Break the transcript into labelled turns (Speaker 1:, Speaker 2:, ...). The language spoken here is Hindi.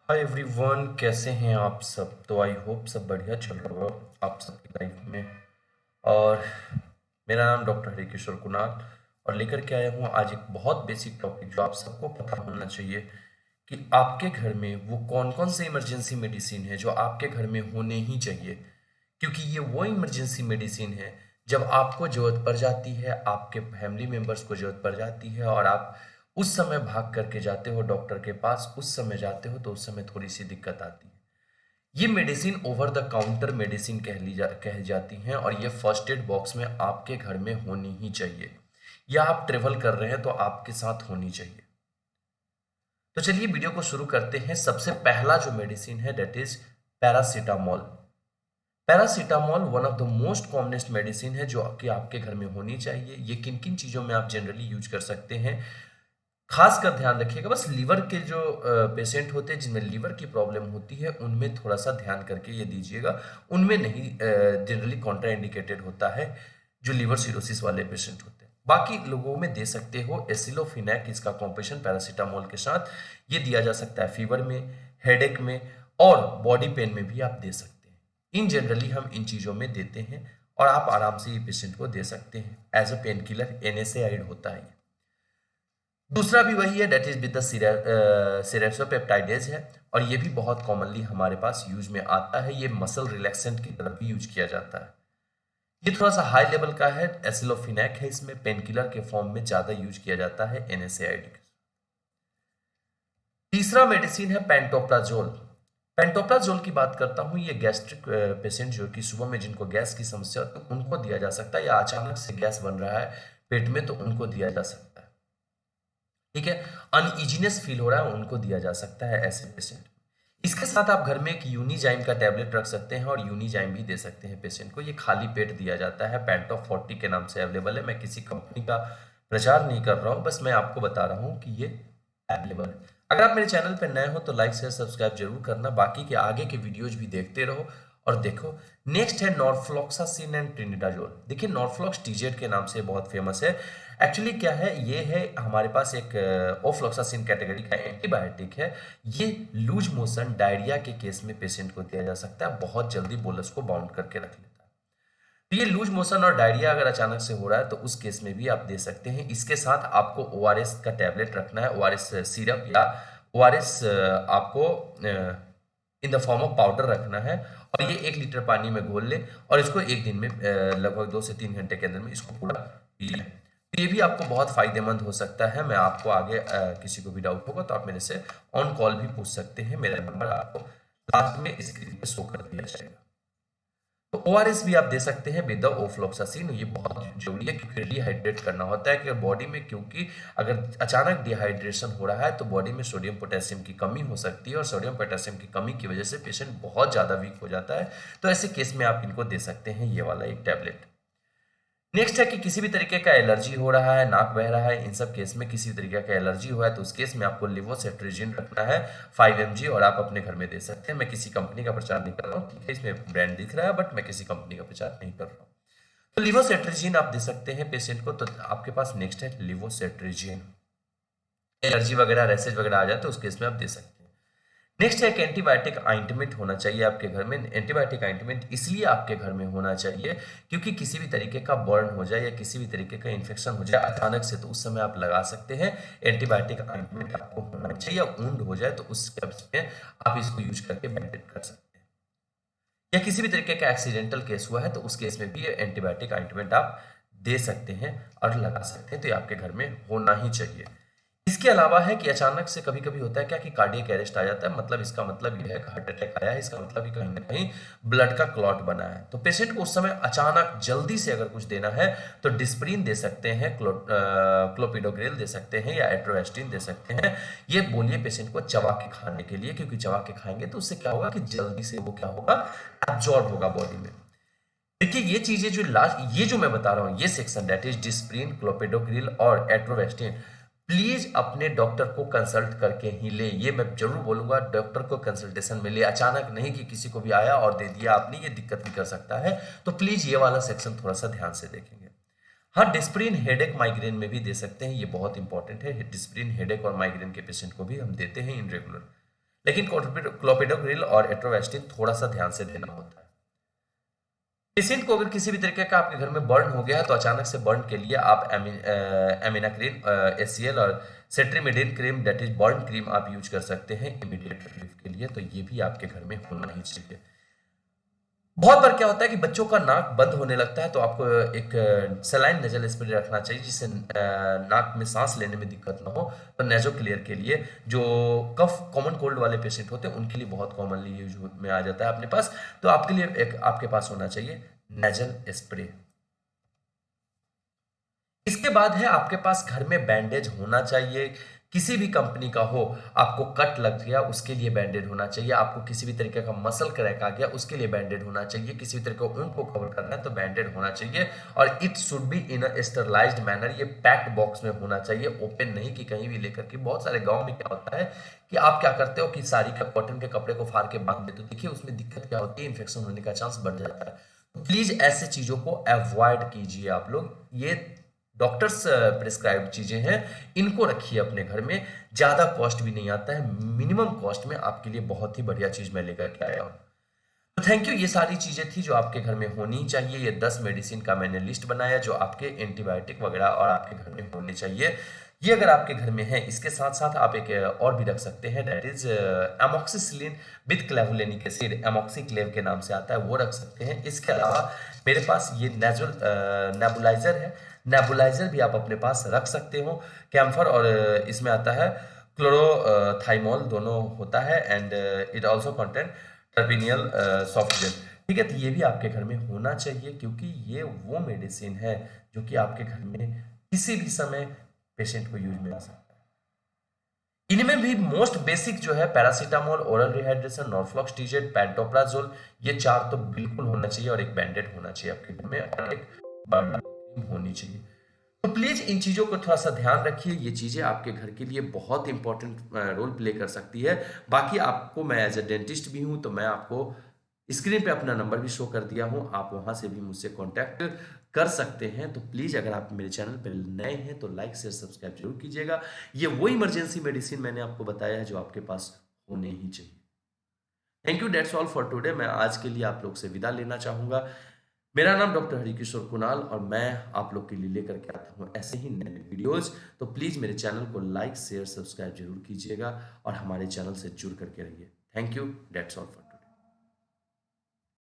Speaker 1: हाय एवरीवन, कैसे हैं आप सब। तो आई होप सब बढ़िया चल रहा होगा आप सबकी लाइफ में। और मेरा नाम डॉक्टर हरिकिशोर कुणाल और लेकर के आया हूँ आज एक बहुत बेसिक टॉपिक जो आप सबको पता होना चाहिए कि आपके घर में वो कौन कौन से इमरजेंसी मेडिसिन है जो आपके घर में होने ही चाहिए। क्योंकि ये वो इमरजेंसी मेडिसिन है जब आपको जरूरत पड़ जाती है, आपके फैमिली मेंबर्स को जरूरत पड़ जाती है और आप उस समय भाग करके जाते हो डॉक्टर के पास, उस समय जाते हो तो उस समय थोड़ी सी दिक्कत आती है। ये medicine over the counter medicine कह जाती हैं और ये फर्स्ट एड बॉक्स में आपके घर में होनी ही चाहिए, या आप ट्रेवल कर रहे हैं तो आपके साथ होनी चाहिए। तो चलिए वीडियो को शुरू करते हैं। सबसे पहला जो मेडिसिन है that is paracetamol. Paracetamol one of the most commonest medicine है जो कि आपके घर में होनी चाहिए। ये किन किन चीज़ों में आप जनरली यूज कर सकते हैं, खास कर ध्यान रखिएगा। बस लीवर के जो पेशेंट होते हैं जिनमें लीवर की प्रॉब्लम होती है उनमें थोड़ा सा ध्यान करके ये दीजिएगा। उनमें नहीं, जनरली कॉन्ट्रा इंडिकेटेड होता है जो लीवर सिरोसिस वाले पेशेंट होते हैं। बाकी लोगों में दे सकते हो एसिलोफिनैक, इसका कॉम्बिनेशन पैरासीटामोल के साथ ये दिया जा सकता है फीवर में, हेडेक में और बॉडी पेन में भी आप दे सकते हैं। इन जनरली हम इन चीज़ों में देते हैं और आप आराम से ये पेशेंट को दे सकते हैं एज अ पेन किलर। एनएसएआइड होता है। दूसरा भी वही है, डेट इज विद द सिरेप्टोपेप्टाइडेज है और ये भी बहुत कॉमनली हमारे पास यूज में आता है। ये मसल रिलैक्सेंट की तरफ भी यूज किया जाता है। ये थोड़ा सा हाई लेवल का है। एसिलोफिनैक है, इसमें पेन किलर के फॉर्म में ज्यादा यूज किया जाता है एनएसएआईडी। तीसरा मेडिसिन है पेंटोप्राजोल। पेंटोप्राजोल की बात करता हूँ। ये गैस्ट्रिक पेशेंट जो कि सुबह में जिनको गैस की समस्या हो तो उनको दिया जा सकता है, या अचानक से गैस बन रहा है पेट में तो उनको दिया जा सकता है। ठीक है, अनइजीनेस फील हो रहा है उनको दिया जा सकता है ऐसे पेशेंट। इसके साथ आप घर में एक यूनिजाइम का टैबलेट रख सकते हैं और यूनिजाइम भी दे सकते हैं पेशेंट को। ये खाली पेट दिया जाता है, पैंटॉप 40 के नाम से अवेलेबल है। मैं किसी कंपनी का प्रचार नहीं कर रहा हूँ, बस मैं आपको बता रहा हूँ कि ये अवेलेबल है। अगर आप मेरे चैनल पर नए हो तो लाइक शेयर सब्सक्राइब जरूर करना। बाकी के आगे के वीडियोज भी देखते रहो और देखो। नेक्स्ट है नॉर्फ्लॉक्सासिन एंड ट्रिनिडाजोल। देखिए नॉर्फ्लॉक्स टीजेड के नाम से बहुत फेमस है। एक्चुअली क्या है, ये है हमारे पास एक ओफ्लॉक्सासिन कैटेगरी का एंटीबायोटिक है। ये लूज मोशन डायरिया के केस में पेशेंट को दिया जा सकता है, बहुत जल्दी बोलस को बाउंड करके रख लेता है। तो ये लूज मोशन और डायरिया अगर अचानक से हो रहा है तो उस केस में भी आप दे सकते हैं। इसके साथ आपको ओआरएस का टैबलेट रखना है, ओआरएस सिरप या ओआरएस आपको in the form of powder रखना है और ये 1 लीटर पानी में घोल ले और इसको एक दिन में लगभग 2 से 3 घंटे के अंदर में इसको पूरा पी लें। तो ये भी आपको बहुत फायदेमंद हो सकता है। मैं आपको आगे किसी को भी डाउट होगा तो आप मेरे से ऑन कॉल भी पूछ सकते हैं। मेरा नंबर आपको लास्ट में स्क्रीन पे शो कर दिया जाएगा। तो ओआरएस भी आप दे सकते हैं विद द ओफ्लॉक्सासिन। ये बहुत जरूरी है क्योंकि डिहाइड्रेट करना होता है कि बॉडी में, क्योंकि अगर अचानक डिहाइड्रेशन हो रहा है तो बॉडी में सोडियम पोटेशियम की कमी हो सकती है और सोडियम पोटेशियम की कमी की वजह से पेशेंट बहुत ज़्यादा वीक हो जाता है। तो ऐसे केस में आप इनको दे सकते हैं ये वाला एक टैबलेट। नेक्स्ट है कि किसी भी तरीके का एलर्जी हो रहा है, नाक बह रहा है, इन सब केस में किसी भी तरीके का एलर्जी हुआ है तो उस केस में आपको लिवोसेट्रिजिन रखना है 5 mg और आप अपने घर में दे सकते हैं। मैं किसी कंपनी का प्रचार नहीं कर रहा हूँ, ठीक है, इसमें ब्रांड दिख रहा है बट मैं किसी कंपनी का प्रचार नहीं कर रहा हूँ। तो लिवोसेट्रिजिन आप दे सकते हैं पेशेंट को। तो आपके पास नेक्स्ट है लिवोसेट्रिजिन। एलर्जी वगैरह, रैसेज वगैरह आ जाए तो उस केस में आप दे सकते हैं। नेक्स्ट है एक एंटीबायोटिक आइंटमेंट होना चाहिए आपके घर में। एंटीबायोटिक आइंटमेंट इसलिए आपके घर में होना चाहिए क्योंकि किसी भी तरीके का बर्न हो जाए या किसी भी तरीके का इन्फेक्शन हो जाए अचानक से तो उस समय आप लगा सकते हैं। एंटीबायोटिक आइंटमेंट आपको होना चाहिए। या वुंड हो जाए तो उस केस में आप इसको यूज करके बैंडेज कर सकते हैं। या किसी भी तरीके का एक्सीडेंटल केस हुआ है तो उस केस में भी एंटीबायोटिक आइंटमेंट आप दे सकते हैं और लगा सकते हैं। तो ये आपके घर में होना ही चाहिए। इसके अलावा है कि अचानक से कभी-कभी होता है क्या कि कार्डियक अरेस्ट आ जाता है। मतलब इसका मतलब ये है कि हार्ट अटैक आया है। इसका मतलब कि कहीं न कहीं ब्लड का क्लॉट बना है। तो पेशेंट को उस समय अचानक जल्दी से अगर कुछ देना है तो डिस्प्रिन दे सकते हैं, क्लोपिडोग्रेल दे सकते हैं या एट्रोएस्टिन दे सकते हैं। ये बोलिए पेशेंट को चबा के खाने के लिए, क्योंकि चबा के खाएँगे तो उससे क्या होगा कि जल्दी से वो क्या होगा, एब्ज़ॉर्ब होगा बॉडी में। देखिए ये चीजें जो लास्ट, ये जो मैं बता रहा हूँ ये section that is Disprin, clopidogrel और एट्रोवेस्टिन, प्लीज अपने डॉक्टर को कंसल्ट करके ही ले। ये मैं जरूर बोलूंगा, डॉक्टर को कंसल्टेशन में ले। अचानक नहीं कि किसी को भी आया और दे दिया आपने, ये दिक्कत भी कर सकता है। तो प्लीज ये वाला सेक्शन थोड़ा सा ध्यान से देखेंगे। हाँ, डिस्प्रिन हेडेक माइग्रेन में भी दे सकते हैं, ये बहुत इंपॉर्टेंट है। डिस्प्रिन हेडेक और माइग्रेन के पेशेंट को भी हम देते हैं इन रेगुलर। लेकिन क्लोपिडोग्रिल और एट्रोवेस्टिन थोड़ा सा ध्यान से देना होता है। पेशेंट को अगर किसी भी तरीके का आपके घर में बर्न हो गया है तो अचानक से बर्न के लिए आप एमिनाक्रिन एचसीएल और cetrimide cream that is burn cream आप यूज कर सकते हैं इमीडिएट रिलीफ के लिए, तो ये भी आपके घर में होना ही चाहिए। बहुत बार क्या होता है कि बच्चों का नाक बंद होने लगता है तो आपको एक सलाइन नेजल स्प्रे रखना चाहिए जिससे नाक में सांस लेने में दिक्कत ना हो। तो नेजो क्लियर के लिए जो कफ कॉमन कोल्ड वाले पेशेंट होते हैं उनके लिए बहुत कॉमनली यूज में आ जाता है अपने पास, तो आपके लिए एक आपके पास होना चाहिए नेजल स्प्रे। इसके बाद है आपके पास घर में बैंडेज होना चाहिए, किसी भी कंपनी का हो। आपको कट लग गया उसके लिए बैंडेड होना चाहिए, आपको किसी भी तरीके का मसल क्रैक आ गया उसके लिए बैंडेड होना चाहिए, किसी भी तरीके का ऊन को कवर करना है तो बैंडेड होना चाहिए। और it should be in a sterilised manner, ये पैक्ड बॉक्स में होना चाहिए, ओपन नहीं कि कहीं भी लेकर के। बहुत सारे गांव में क्या होता है कि आप क्या करते हो कि साड़ी का कॉटन के कपड़े को फाड़ के बांध देते हो, देखिए उसमें दिक्कत क्या होती है, इन्फेक्शन होने का चांस बढ़ जाता है। तो प्लीज ऐसे चीजों को अवॉइड कीजिए आप लोग। ये डॉक्टर्स प्रिस्क्राइब चीजें हैं, इनको रखिए अपने घर में, ज्यादा कॉस्ट भी नहीं आता है, मिनिमम कॉस्ट में आपके लिए बहुत ही बढ़िया चीज मैं लेकर के आया हूं। तो थैंक यू, ये सारी चीजें थी जो आपके घर में होनी चाहिए। ये 10 मेडिसिन का मैंने लिस्ट बनाया जो आपके एंटीबायोटिक वगैरह और आपके घर में होने चाहिए। ये अगर आपके घर में है, इसके साथ साथ आप एक और भी रख सकते हैं, that is amoxicillin with clavulanic acid, amoxiclav के नाम से आता है, वो रख सकते हैं। इसके अलावा मेरे पास ये नेबुलाइजर है, नेबुलाइजर भी आप अपने पास रख सकते हो। कैम्फर और इसमें आता है क्लोरोथाइमोल दोनों होता है, and it also content terpineol soft gel. ठीक है, तो ये भी आपके घर में होना चाहिए क्योंकि ये वो मेडिसिन है जो कि आपके घर में किसी भी समय पेशेंट को यूज में आ सकता है। इनमें भी मोस्ट बेसिक जो है paracetamol, oral rehydration, Norflox टीजेट, pantoprazole, ये 4 तो बिल्कुल होना चाहिए, और एक बैंडेड होना चाहिए आपके घर में, और एक बर्न क्रीम होनी चाहिए। तो प्लीज इन चीजों को थोड़ा सा ध्यान रखिए, ये चीजें आपके घर के लिए बहुत इंपॉर्टेंट रोल प्ले कर सकती है। बाकी आपको, मैं एज अ डेंटिस्ट भी हूं तो मैं आपको स्क्रीन पे अपना नंबर भी शो कर दिया हूं, आप वहां से भी मुझसे कांटेक्ट कर सकते हैं। तो प्लीज अगर आप मेरे चैनल पर नए हैं तो लाइक शेयर सब्सक्राइब जरूर कीजिएगा। ये वो इमरजेंसी मेडिसिन मैंने आपको बताया है जो आपके पास होने ही चाहिए। Thank you, that's all for today. मैं आज के लिए आप लोग से विदा लेना चाहूंगा। मेरा नाम डॉक्टर हरिकिशोर कुणाल, और मैं आप लोग के लिए लेकर के आता हूँ ऐसे ही नए वीडियोज। तो प्लीज़ मेरे चैनल को लाइक शेयर सब्सक्राइब जरूर कीजिएगा और हमारे चैनल से जुड़ करके रहिए। Thank you, that's all for